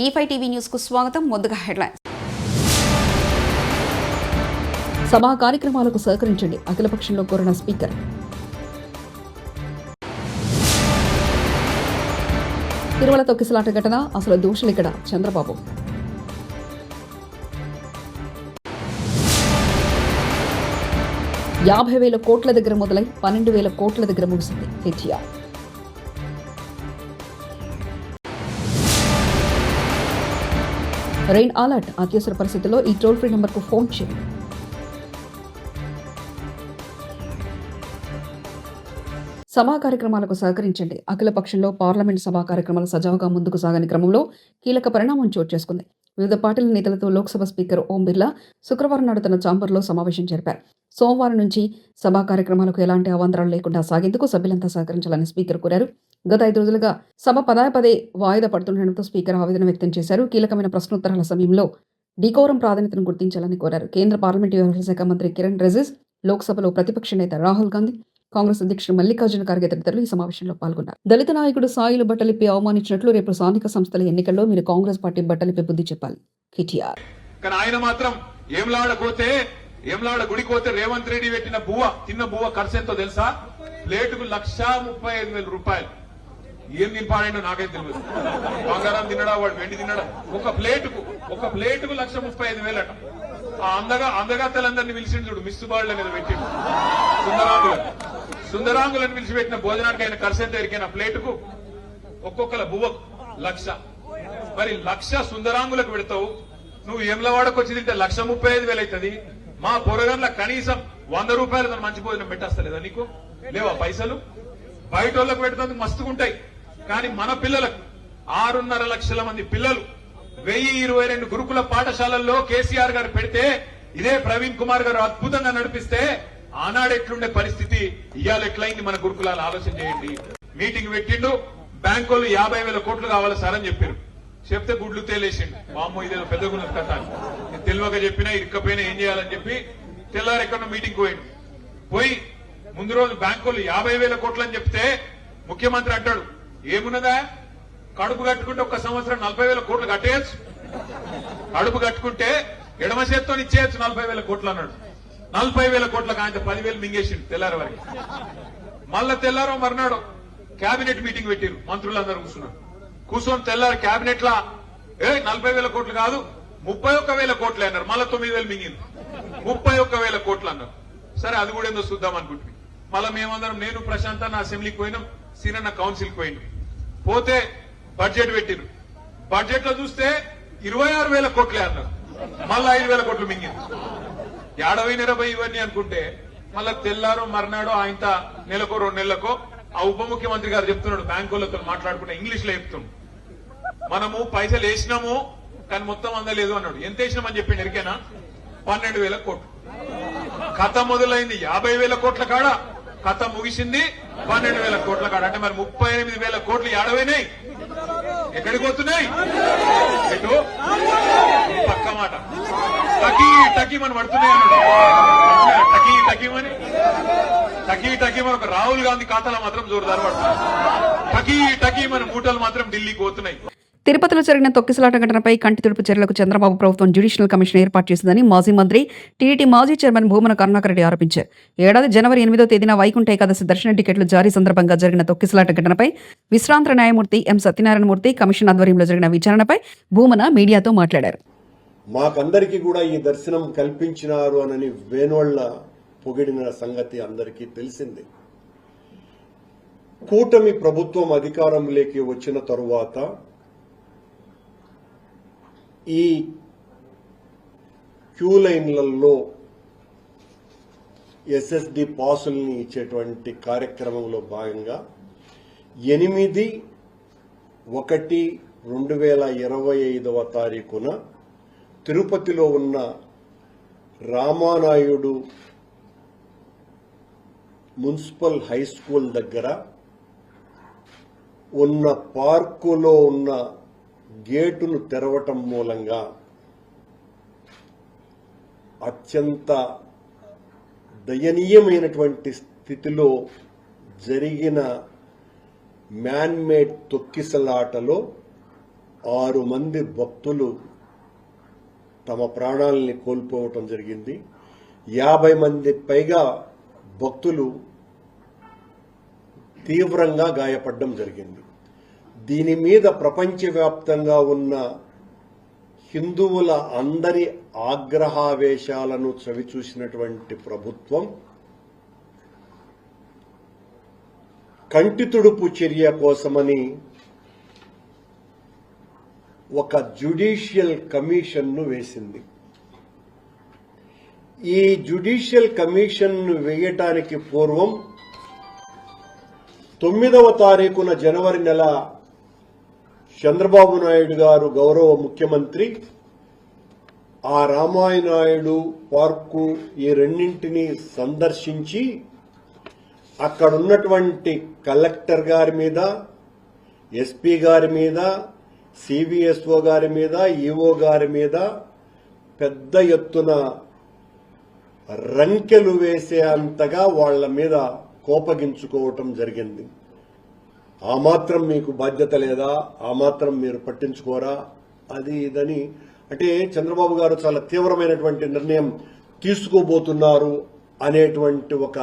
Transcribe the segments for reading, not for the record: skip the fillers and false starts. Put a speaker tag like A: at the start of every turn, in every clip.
A: E5 TV news కు స్వాగతం. ముందుగా హెడ్లైన్స్.
B: సభా కార్యక్రమాలకు సహకరించండి అఖిలపక్షంలో కోరిన స్పీకర్. తిరుమల తొక్కిసలాట ఘటన అసలు దోషులిక్కడ చంద్రబాబు. $50,000 కోట్ల దగ్గర మొదలై 12,000 కోట్ల దగ్గర ముగిసింది కేటీఆర్. రెయిన్ అలర్ట్, అత్యవసర పరిస్థితుల్లో ఈ టోల్ ఫ్రీ నెంబర్కు ఫోన్ చేయండి. సభా కార్యక్రమాలకు సహకరించండి అఖిలపక్షంలో పార్లమెంట్ సభా కార్యక్రమాలు సజావుగా ముందుకు సాగని క్రమంలో కీలక పరిణామం చోటు చేసుకుంది. వివిధ పార్టీల నేతలతో లోక్సభ స్పీకర్ ఓం బిర్లా శుక్రవారం నాడు తన ఛాంబర్లో సమావేశం జరిపారు. సోమవారం నుంచి సభా కార్యక్రమాలకు ఎలాంటి అవాంతరాలు లేకుండా సాగేందుకు సభ్యులంతా సహకరించాలని స్పీకర్ కోరారు. గత 5 రోజులుగా సభ పదే వాయిదా పడుతుండటంతో స్పీకర్ ఆవేదన వ్యక్తం చేశారు. కీలకమైన ప్రశ్నోత్తరాల సమయంలో డీకోరం ప్రాధాన్యతను గుర్తించాలని కోరారు. కేంద్ర పార్లమెంటు వ్యవహారాల శాఖ మంత్రి కిరణ్ రిజిజు, లోక్సభలో ప్రతిపక్ష నేత రాహుల్ గాంధీ, కాంగ్రెస్ అధ్యక్షుడు మల్లికార్జున ఖర్గే తదితరులు ఈ సమావేశంలో పాల్గొన్నారు. దళిత నాయకుడు సాయిలు బట్టలిప్పి అవమానించినట్లు రేపు స్థానిక సంస్థల ఎన్నికల్లో మీరు కాంగ్రెస్ పార్టీ బట్టలిప్పి బుద్ధి చెప్పాలి కేటీఆర్.
C: కానీ ఆయన మాత్రం ఏమలాడ గుడికోతే రేవంత్ రెడ్డి పెట్టిన తిన్న బువ్వ ఖర్చు ఎంతో తెలుసా? ప్లేటుకు $135,000 రూపాయలు. ఏం తినిపాడో నాకైతే తెలియదు. బంగారం తినడా, వాడు వెండి తినడా? ఒక ప్లేటుకు $135,000 అట. ఆ అందగాతలందరినీ పిలిచిండు చూడు, మిస్ బాళ్ళు అనేది పెట్టిండు. సుందరాంగులను పిలిచిపెట్టిన భోజనానికి ఆయన ఖర్చు ఎంత ఎరికైనా ప్లేటుకు ఒక్కొక్కల బువ్వకు 1,00,000. మరి 1,00,000 సుందరాంగులకు పెడతావు, నువ్వు ఎమ్లవాడకు వచ్చి తింటే $135,000 అవుతుంది. మా పొరగంలో కనీసం $100 మంచి భోజనం పెట్టేస్తలేదా నీకు? లేవా పైసలు? బయట వాళ్ళకు పెట్టడానికి మస్తుగుంటాయి. కానీ మన పిల్లలకు 6.5 లక్షల మంది పిల్లలు 1,022 గురుకుల పాఠశాలల్లో కేసీఆర్ గారు పెడితే, ఇదే ప్రవీణ్ కుమార్ గారు అద్భుతంగా నడిపిస్తే ఆనాడు ఎట్లుండే పరిస్థితి, ఇవాళ ఎట్లయింది మన గురుకులాలు ఆలోచన చేయండి. మీటింగ్ పెట్టిండు, బ్యాంకులు 50,000 కోట్లు కావాలి సార్ అని చెప్పారు. చెప్తే గుడ్లు తేలేసిండు. మామూలు ఇదేదో పెద్ద గుణ కథ తెలివగా చెప్పినా ఇరుక్కపోయినా ఏం చేయాలని చెప్పి తెల్లారెక్కడో మీటింగ్ పోయి ముందు రోజు బ్యాంకులు 50,000 కోట్లు అని చెప్తే ముఖ్యమంత్రి అంటాడు, ఏమున్నదా కడుపు కట్టుకుంటే ఒక్క సంవత్సరం 40,000 కోట్లు కట్టేయచ్చు, కడుపు కట్టుకుంటే ఎడమ చేత్తో ఇచ్చేయచ్చు 40,000 కోట్లు అన్నాడు. 40,000 కోట్లకు ఆయన 10,000 మింగేసిండు తెల్లారి వరకు. మళ్ళా తెల్లారో మర్నాడు కేబినెట్ మీటింగ్ పెట్టిరు, మంత్రులందరూ కూర్చొని తెల్లారు కేబినెట్ లా 40,000 కోట్లు కాదు 31,000 కోట్లే అన్నారు. మళ్ళా 9,000 మింగింది, 31,000 కోట్లు అన్నారు. సరే అది కూడా ఏందో చూద్దాం అనుకుంటుంది. మళ్ళా మేమందరం, నేను ప్రశాంత్ అన్న అసెంబ్లీకి పోయినాం, సీనన్న కౌన్సిల్కి పోయినాం. పోతే బడ్జెట్ పెట్టిరు. బడ్జెట్ లో చూస్తే 26,000 కోట్లే అన్నారు. మళ్ళా 5,000 కోట్లు మింగింది. ఏడవైనరబై ఇవన్నీ అనుకుంటే మళ్ళా తెల్లారో మర్నాడో ఆయన నెలకో 2 నెలలకో ఆ ఉప ముఖ్యమంత్రి గారు చెప్తున్నాడు, బ్యాంకులతో మాట్లాడుకుంటే ఇంగ్లీష్ లో చెప్తున్నాడు, మనము పైసలు వేసినాము కానీ మొత్తం అందలేదు అన్నాడు. ఎంత వేసినామని చెప్పిండు ఎరికేనా? 12,000 కోట్లు. కథ మొదలైంది 50,000 కోట్ల కాడ, కథ ముగిసింది 12,000 కోట్ల కాడ. అంటే మరి 38,000 కోట్లు ఏడవైనాయి, ఎక్కడికి పోతున్నాయి? ఎటు పక్క మాట టకీ మనం పడుతున్నాయి అన్నాడు. టకీ మన ఒక రాహుల్ గాంధీ ఖాతాలో మాత్రం జోరుదారు పడుతుంది. టకీ మన మూటలు మాత్రం ఢిల్లీకి పోతున్నాయి.
B: తిరుపతిలో జరిగిన తొక్కిసలాట ఘటనపై కంటి తుడుపు చర్యలకు చంద్రబాబు ప్రభుత్వం జ్యుడిషియల్ కమిషన్ ఏర్పాటు చేసిందని మాజీ మంత్రి టీడీటీ మాజీ చైర్మన్ భూమన కరుణాకర్ రెడ్డి ఆరోపించారు. ఏడాది జనవరి 8వ తేదీన వైకుంఠ ఏకాదశి దర్శన టికెట్లు జారీ సందర్భంగా జరిగిన తొక్కిసలాట ఘటనపై విశ్రాంత న్యాయమూర్తి ఎం సత్యనారాయణమూర్తి కమిషన్ ఆధ్వర్యంలో జరిగిన విచారణపై భూమన మీడియాతో మాట్లాడారు.
D: మాకందరికీ కూడా ఈ దర్శనం కల్పించినారు అని వేణోళ్ల పొగిడిన సంగతి అందరికీ తెలిసింది. కూటమి ప్రభుత్వం అధికారంలోకి వచ్చిన తరువాత ఈ క్యూ లైన్లలో ఎస్ఎస్డి పాసుల్ని ఇచ్చేటువంటి కార్యక్రమంలో భాగంగా 8/1/2025 తారీఖున తిరుపతిలో ఉన్న రామానాయుడు మున్సిపల్ హై స్కూల్ దగ్గర ఉన్న పార్కులో ఉన్న గేటును తెరవటం మూలంగా అత్యంత దయనీయమైనటువంటి స్థితిలో జరిగిన మ్యాన్మేడ్ తొక్కిసలాటలో 6 మంది భక్తులు తమ ప్రాణాలని కోల్పోవటం జరిగింది. 50 మంది పైగా భక్తులు తీవ్రంగా గాయపడడం జరిగింది. దీని మీద ప్రపంచవ్యాప్తంగా ఉన్న హిందువుల అందరి ఆగ్రహావేశాలను చవిచూసినటువంటి ప్రభుత్వం కంటితుడుపు చర్య కోసమని ఒక జ్యుడిషియల్ కమిషన్ను వేసింది. ఈ జ్యుడిషియల్ కమిషన్ను వేయటానికి పూర్వం 9వ తారీఖున జనవరి నెల చంద్రబాబు నాయుడు గారు గౌరవ ముఖ్యమంత్రి ఆ రామాయణాయుడు పార్కు ఈ రెండింటినీ సందర్శించి అక్కడున్నటువంటి కలెక్టర్ గారి మీద, ఎస్పీ గారి మీద, సివిఎస్ఓ గారి మీద, ఈఓ గారి మీద పెద్ద ఎత్తున రంకెలు వేసే అంతగా వాళ్ల మీద కోపగించుకోవటం జరిగింది. ఆ మాత్రం మీకు బాధ్యత లేదా, ఆ మాత్రం మీరు పట్టించుకోరా, అది ఇదని అంటే చంద్రబాబు గారు చాలా తీవ్రమైనటువంటి నిర్ణయం తీసుకోబోతున్నారు అనేటువంటి ఒక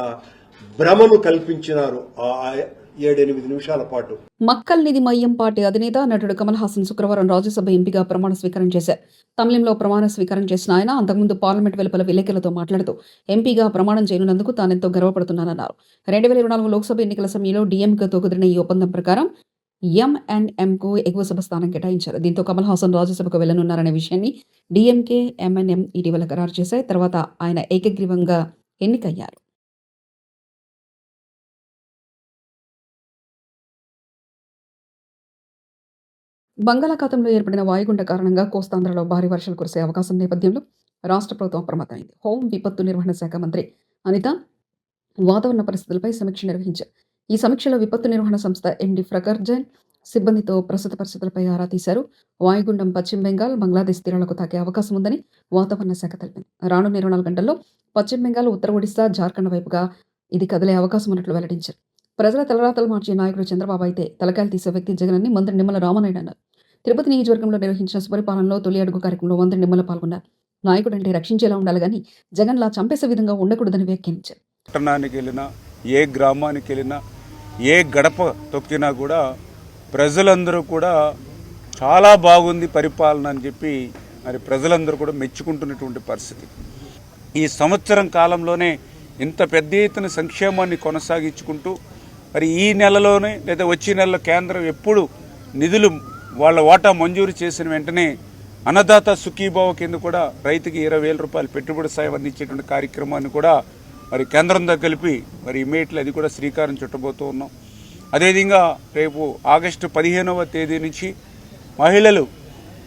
D: భ్రమను కల్పించినారు ఆ 7-8 నిమిషాల పాటు.
B: మక్కల్ నిధి మయ్యం పార్టీ అధినేత నటుడు కమల్ హాసన్ శుక్రవారం రాజ్యసభ ఎంపీగా ప్రమాణ స్వీకారం చేశారు. తమిళంలో ప్రమాణ స్వీకారం చేసిన ఆయన అంతకుముందు పార్లమెంట్ వెలుపల విలేకరులతో మాట్లాడుతూ ఎంపీగా ప్రమాణం చేయనున్నందుకు తానెంతో గర్వపడుతున్నానన్నారు. 2024 లోక్సభ ఎన్నికల సమయంలో డీఎంకేతో కుదిరిన ఈ ఒప్పందం ప్రకారం ఎంఎన్ఎంకు ఎగువ సభ స్థానం కేటాయించారు. దీంతో కమల్ హాసన్ రాజ్యసభకు వెళ్లనున్నారనే విషయాన్ని డీఎంకే, ఎంఎన్ఎం ఇటీవల ఖరారు చేశాయి. తర్వాత ఆయన ఏకగ్రీవంగా ఎన్నికయ్యారు. బంగాళాఖాతంలో ఏర్పడిన వాయుగుండ కారణంగా కోస్తాంధ్రలో భారీ వర్షాలు కురిసే అవకాశం నేపథ్యంలో రాష్ట్ర ప్రభుత్వం అప్రమత్తమైంది. హోం విపత్తు నిర్వహణ శాఖ మంత్రి అనిత వాతావరణ పరిస్థితులపై సమీక్ష నిర్వహించారు. ఈ సమీక్షలో విపత్తు నిర్వహణ సంస్థ ఎండి ప్రఖర్ జైన్ సిబ్బందితో ప్రస్తుత పరిస్థితులపై ఆరా తీశారు. వాయుగుండం పశ్చిమ బెంగాల్, బంగ్లాదేశ్ తీరాలకు తాకే అవకాశం ఉందని వాతావరణ శాఖ తెలిపింది. రానున్న 24 గంటల్లో పశ్చిమ బెంగాల్, ఉత్తర ఒడిశా, జార్ఖండ్ వైపుగా ఇది కదిలే అవకాశం ఉన్నట్లు వెల్లడించారు. ప్రజల తలరాతలు మార్చే నాయకుడు చంద్రబాబు అయితే తలకాయలు తీసే వ్యక్తి జగన్ అని మంత్రి నిమ్మల రామనాయుడు అన్నారు. తిరుపతి నియోజకవర్గంలో నిర్వహించిన సుపరిపాలనలో తొలి అడుగు కార్యక్రమంలో మంత్రి నిమ్మల పాల్గొన్నారు. నాయకుడు అంటే రక్షించేలా ఉండాలి కానీ జగన్లా చంపేసే విధంగా ఉండకూడదని వ్యాఖ్యానించారు.
E: పట్టణానికి వెళ్ళినా, ఏ గ్రామానికి వెళ్ళినా, ఏ గడప తొక్కినా కూడా ప్రజలందరూ కూడా చాలా బాగుంది పరిపాలన అని చెప్పి మరి ప్రజలందరూ కూడా మెచ్చుకుంటున్నటువంటి పరిస్థితి. ఈ సంవత్సరం కాలంలోనే ఇంత పెద్ద ఎత్తున సంక్షేమాన్ని కొనసాగించుకుంటూ మరి ఈ నెలలోనే లేదా వచ్చే నెలలో కేంద్రం ఎప్పుడు నిధులు వాళ్ళ వాటా మంజూరు చేసిన వెంటనే అన్నదాత సుఖీభావ కింద కూడా రైతుకి 20,000 రూపాయలు పెట్టుబడి సాయం అందించేటువంటి కార్యక్రమాన్ని కూడా మరి కేంద్రంతో కలిపి మరి ఇమీడియట్లీ అది కూడా శ్రీకారం చుట్టబోతూ ఉన్నాం. అదేవిధంగా రేపు ఆగస్టు 15వ తేదీ నుంచి మహిళలు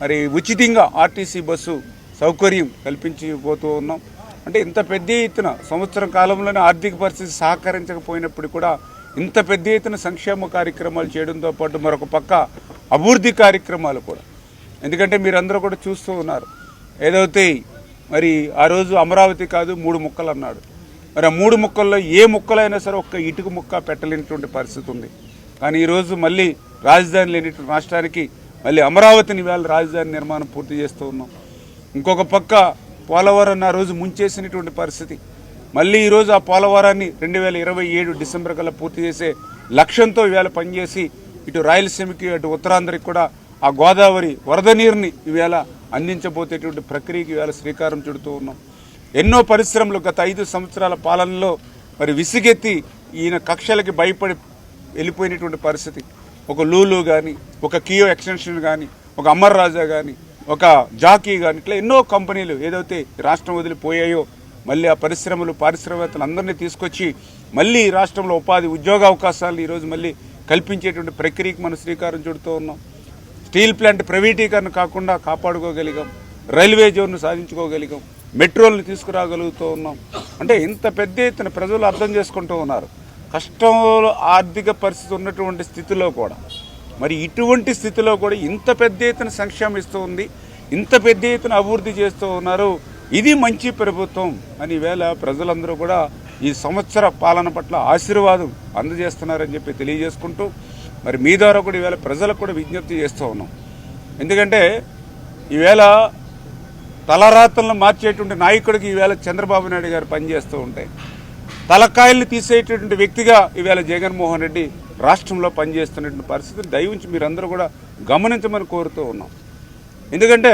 E: మరి ఉచితంగా ఆర్టీసీ బస్సు సౌకర్యం కల్పించబోతూ ఉన్నాం. అంటే ఇంత పెద్ద ఎత్తున సంవత్సరం కాలంలోనే ఆర్థిక పరిస్థితి సహకరించకపోయినప్పుడు కూడా ఇంత పెద్ద ఎత్తున సంక్షేమ కార్యక్రమాలు చేయడంతో పాటు మరొక పక్క అభివృద్ధి కార్యక్రమాలు కూడా. ఎందుకంటే మీరందరూ కూడా చూస్తూ ఉన్నారు, ఏదైతే మరి ఆ రోజు అమరావతి కాదు 3 ముక్కలు అన్నాడు. మరి ఆ 3 ముక్కల్లో ఏ ముక్కలైనా సరే ఒక్క ఇటుక ముక్క పెట్టలేనటువంటి పరిస్థితి ఉంది. కానీ ఈరోజు మళ్ళీ రాజధాని లేనిటువంటి రాష్ట్రానికి మళ్ళీ అమరావతిని వేళ రాజధాని నిర్మాణం పూర్తి చేస్తూ ఉన్నాం. ఇంకొక పక్క పోలవరం ఆ రోజు ముంచేసినటువంటి పరిస్థితి. మళ్ళీ ఈరోజు ఆ పోలవరాన్ని 2027 డిసెంబర్ కల్లా పూర్తి చేసే లక్ష్యంతో ఈవేళ పనిచేసి ఇటు రాయలసీమకి అటు ఉత్తరాంధ్రకి కూడా ఆ గోదావరి వరద నీరుని ఈవేళ అందించబోతేటువంటి ప్రక్రియకి ఈవేళ శ్రీకారం చుడుతూ ఉన్నాం. ఎన్నో పరిశ్రమలు గత 5 సంవత్సరాల పాలనలో మరి విసిగెత్తి ఈయన కక్షలకి భయపడి వెళ్ళిపోయినటువంటి పరిస్థితి. ఒక లూలు కానీ, ఒక కియో ఎక్స్టెన్షన్ కానీ, ఒక అమర్ రాజా కానీ, ఒక జాకీ కానీ, ఇట్లా ఎన్నో కంపెనీలు ఏదైతే రాష్ట్రం వదిలిపోయాయో మళ్ళీ ఆ పరిశ్రమలు పారిశ్రామికవేత్తలు అందరినీ తీసుకొచ్చి మళ్ళీ రాష్ట్రంలో ఉపాధి ఉద్యోగ అవకాశాలు ఈరోజు మళ్ళీ కల్పించేటువంటి ప్రక్రియకి మనం శ్రీకారం చుడుతూ ఉన్నాం. స్టీల్ ప్లాంట్ ప్రైవేటీకరణ కాకుండా కాపాడుకోగలిగాం, రైల్వే జోన్ను సాధించుకోగలిగాం, మెట్రోలను తీసుకురాగలుగుతూ ఉన్నాం. అంటే ఇంత పెద్ద ఎత్తున ప్రజలు అర్థం చేసుకుంటూ ఉన్నారు. కష్టంలో ఆర్థిక పరిస్థితి ఉన్నటువంటి స్థితిలో కూడా మరి ఇటువంటి స్థితిలో కూడా ఇంత పెద్ద ఎత్తున సంక్షేమం ఇస్తూ ఉంది, ఇంత పెద్ద ఎత్తున అభివృద్ధి చేస్తూ ఉన్నారు. ఇది మంచి ప్రభుత్వం అని వేళ ప్రజలందరూ కూడా ఈ సంవత్సర పాలన పట్ల ఆశీర్వాదం అందజేస్తున్నారని చెప్పి తెలియజేసుకుంటూ మరి మీ ద్వారా కూడా ఈవేళ ప్రజలకు కూడా విజ్ఞప్తి చేస్తూ ఉన్నాం. ఎందుకంటే ఈవేళ తలరాతలను మార్చేటువంటి నాయకుడికి ఈవేళ చంద్రబాబు నాయుడు గారు పనిచేస్తూ ఉంటాయి. తలకాయల్ని తీసేటటువంటి వ్యక్తిగా ఈవేళ జగన్మోహన్ రెడ్డి రాష్ట్రంలో పనిచేస్తున్నటువంటి పరిస్థితిని దయవుంచి మీరందరూ కూడా గమనించమని కోరుతూ ఉన్నాం. ఎందుకంటే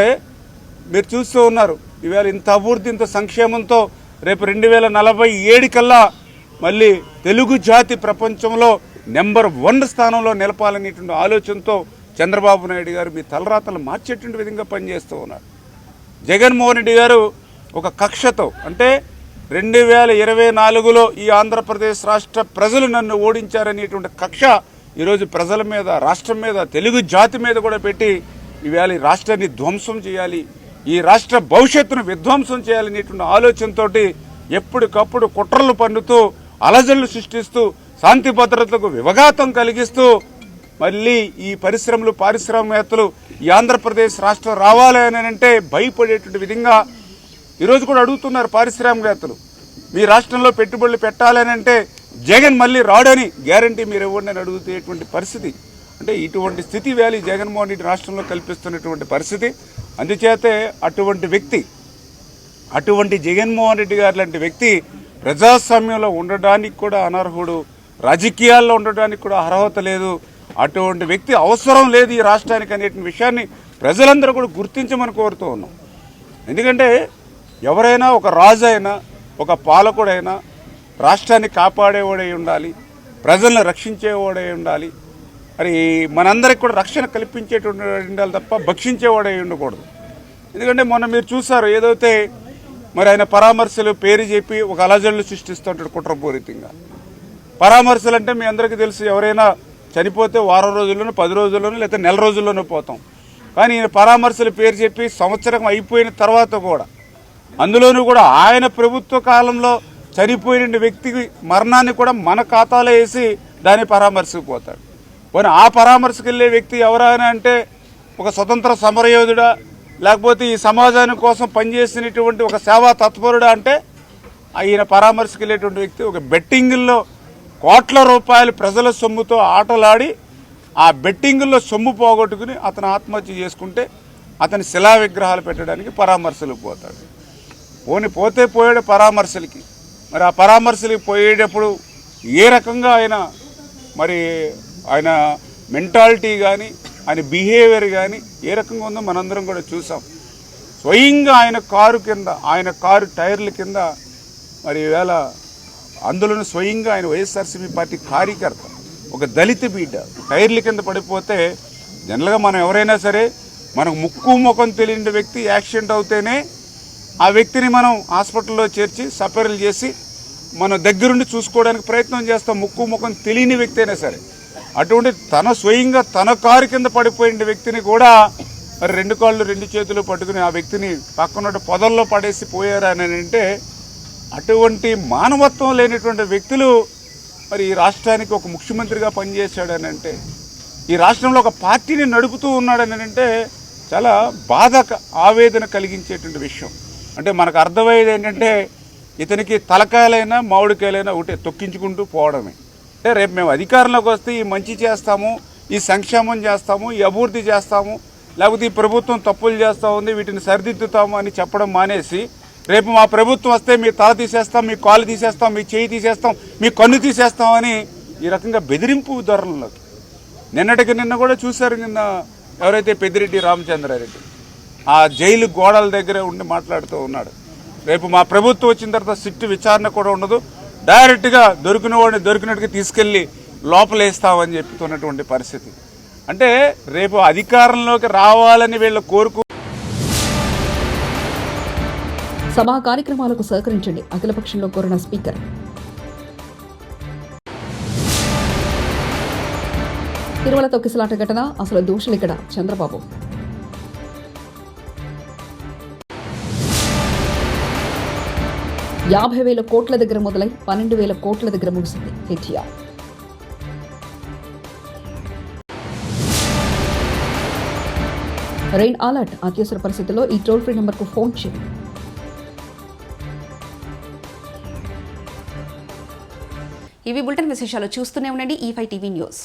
E: మీరు చూస్తూ ఉన్నారు ఈవేళ ఇంత అభివృద్ధి ఇంత సంక్షేమంతో రేపు 2047 కల్లా మళ్ళీ తెలుగు జాతి ప్రపంచంలో నెంబర్ 1 స్థానంలో నిలపాలనేటువంటి ఆలోచనతో చంద్రబాబు నాయుడు గారు మీ తలరాతలు మార్చేటువంటి విధంగా పనిచేస్తూ ఉన్నారు. జగన్మోహన్ రెడ్డి గారు ఒక కక్షతో అంటే 2024లో ఈ ఆంధ్రప్రదేశ్ రాష్ట్ర ప్రజలు నన్ను ఓడించారనేటువంటి కక్ష ఈరోజు ప్రజల మీద, రాష్ట్రం మీద, తెలుగు జాతి మీద కూడా పెట్టి ఈవేళ ఈ రాష్ట్రాన్ని ధ్వంసం చేయాలి, ఈ రాష్ట్ర భవిష్యత్తును విధ్వంసం చేయాలనేటువంటి ఆలోచనతో ఎప్పటికప్పుడు కుట్రలు పన్నుతూ అలజడులు సృష్టిస్తూ శాంతి భద్రతలకు వివఘాతం కలిగిస్తూ మళ్ళీ ఈ పరిశ్రమలు, పారిశ్రామికవేత్తలు ఈ ఆంధ్రప్రదేశ్ రాష్ట్రం రావాలి అని అంటే భయపడేటువంటి విధంగా ఈరోజు కూడా అడుగుతున్నారు పారిశ్రామికవేత్తలు. మీ రాష్ట్రంలో పెట్టుబడులు పెట్టాలని అంటే జగన్ మళ్ళీ రాడని గ్యారంటీ మీరు ఇవ్వండి అని అడుగుతేటువంటి పరిస్థితి. అంటే ఇటువంటి స్థితి వేళ జగన్మోహన్ రెడ్డి రాష్ట్రంలో కల్పిస్తున్నటువంటి పరిస్థితి. అందుచేతే అటువంటి జగన్మోహన్ రెడ్డి గారు లాంటి వ్యక్తి ప్రజాస్వామ్యంలో ఉండడానికి కూడా అనర్హుడు, రాజకీయాల్లో ఉండడానికి కూడా అర్హత లేదు. అటువంటి వ్యక్తి అవసరం లేదు ఈ రాష్ట్రానికి అనేటువంటి విషయాన్ని ప్రజలందరూ కూడా గుర్తించమని కోరుతూ ఉన్నాం. ఎందుకంటే ఎవరైనా ఒక రాజు అయినా ఒక పాలకుడైనా రాష్ట్రాన్ని కాపాడేవాడై ఉండాలి, ప్రజలను రక్షించేవాడై ఉండాలి, మరి మనందరికి కూడా రక్షణ కల్పించేటువంటి ఉండాలి తప్ప భక్షించేవాడై ఉండకూడదు. ఎందుకంటే మొన్న మీరు చూసారు ఏదైతే మరి ఆయన పరామర్శలు పేరు చెప్పి ఒక అలజడులు సృష్టిస్తుంటాడు కుట్రపూరితంగా. పరామర్శలు అంటే మీ అందరికీ తెలుసు, ఎవరైనా చనిపోతే వారం రోజుల్లోనూ 10 రోజుల్లోనూ లేదా నెల రోజుల్లోనూ పోతాం. కానీ ఈయన పరామర్శలు పేరు చెప్పి సంవత్సరం అయిపోయిన తర్వాత కూడా, అందులోనూ కూడా ఆయన ప్రభుత్వ కాలంలో చనిపోయిన వ్యక్తికి మరణాన్ని కూడా మన ఖాతాలో వేసి దాన్ని పరామర్శకు పోతాడు. పోనీ ఆ పరామర్శకు వెళ్ళే వ్యక్తి ఎవరైనా అంటే ఒక స్వతంత్ర సమరయోధుడా, లేకపోతే ఈ సమాజాని కోసం పనిచేసినటువంటి ఒక సేవా తత్పరుడా అంటే ఈయన పరామర్శకు వెళ్ళేటువంటి వ్యక్తి ఒక బెట్టింగుల్లో కోట్ల రూపాయలు ప్రజల సొమ్ముతో ఆటలాడి ఆ బెట్టింగుల్లో సొమ్ము పోగొట్టుకుని అతను ఆత్మహత్య చేసుకుంటే అతని శిలా విగ్రహాలు పెట్టడానికి పరామర్శలకు పోతాడు. పోతే పోయాడు పరామర్శలకి. మరి ఆ పరామర్శలకి పోయేటప్పుడు ఏ రకంగా ఆయన మెంటాలిటీ కానీ ఆయన బిహేవియర్ కానీ ఏ రకంగా ఉందో మనందరం కూడా చూసాం. స్వయంగా ఆయన కారు టైర్ల కింద మరి ఈవేళ అందులోనూ స్వయంగా ఆయన వైఎస్ఆర్సీపీ పార్టీ కార్యకర్త ఒక దళిత బిడ్డ టైర్ల కింద పడిపోతే జనరల్గా మనం ఎవరైనా సరే మనకు ముక్కు ముఖం తెలియని వ్యక్తి యాక్సిడెంట్ అవుతేనే ఆ వ్యక్తిని మనం హాస్పిటల్లో చేర్చి సపరేలు చేసి మనం దగ్గరుండి చూసుకోవడానికి ప్రయత్నం చేస్తాం, ముక్కు ముఖం తెలియని వ్యక్తి అయినా సరే. అటువంటి స్వయంగా తన కారు కింద పడిపోయిన వ్యక్తిని కూడా మరి 2 కాళ్ళు 2 చేతులు పట్టుకుని ఆ వ్యక్తిని పక్కన పొదల్లో పడేసి పోయారని అంటే అటువంటి మానవత్వం లేనటువంటి వ్యక్తులు మరి ఈ రాష్ట్రానికి ఒక ముఖ్యమంత్రిగా పనిచేశాడని అంటే, ఈ రాష్ట్రంలో ఒక పార్టీని నడుపుతూ ఉన్నాడని అంటే చాలా ఆవేదన కలిగించేటువంటి విషయం. అంటే మనకు అర్థమయ్యేది ఏంటంటే ఇతనికి తలకాయలైనా మామిడికాయలైనా ఒకటే తొక్కించుకుంటూ పోవడమే. అంటే రేపు మేము అధికారంలోకి వస్తే ఈ మంచి చేస్తాము, ఈ సంక్షేమం చేస్తాము, ఈ అభివృద్ధి చేస్తాము, లేకపోతే ఈ ప్రభుత్వం తప్పులు చేస్తూ ఉంది వీటిని సరిదిద్దుతాము అని చెప్పడం మానేసి రేపు మా ప్రభుత్వం వస్తే మీ తల తీసేస్తాం, మీ కాలు తీసేస్తాం, మీ చేయి తీసేస్తాం, మీ కన్ను తీసేస్తామని ఈ రకంగా బెదిరింపు ధోరణిలోకి నిన్న కూడా చూశారు. నిన్న ఎవరైతే పెద్దిరెడ్డి రామచంద్రారెడ్డి ఆ జైలు గోడల దగ్గర ఉండి మాట్లాడుతూ ఉన్నాడు. రేపు మా ప్రభుత్వం వచ్చిన తర్వాత సిట్టు విచారణ కూడా ఉండదు, డైరెక్ట్గా దొరికిన వాడిని దొరికినట్టుగా తీసుకెళ్లి లోపలేస్తామని చెప్తున్నటువంటి పరిస్థితి. అంటే రేపు అధికారంలోకి రావాలని వీళ్ళ కోరుకు
B: సభా కార్యక్రమాలకు సహకరించండి అఖిలపక్షంలో కోరిన స్పీకర్. తిరుమల తొక్కిసలాట ఘటన అసలు దోషులిక్కడ చంద్రబాబు. $50,000 కోట్ల దగ్గర మొదలై 12,000 కోట్ల దగ్గర ముగిసింది హెచ్ఆర్. రెయిన్ అలర్ట్, అత్యవసర పరిస్థితుల్లో ఈ టోల్ ఫ్రీ నెంబర్కు ఫోన్ చేయండి.
A: ఇవి బులెటిన్ విశేషాలు. చూస్తూనే ఉండండి E5 టీవీ న్యూస్.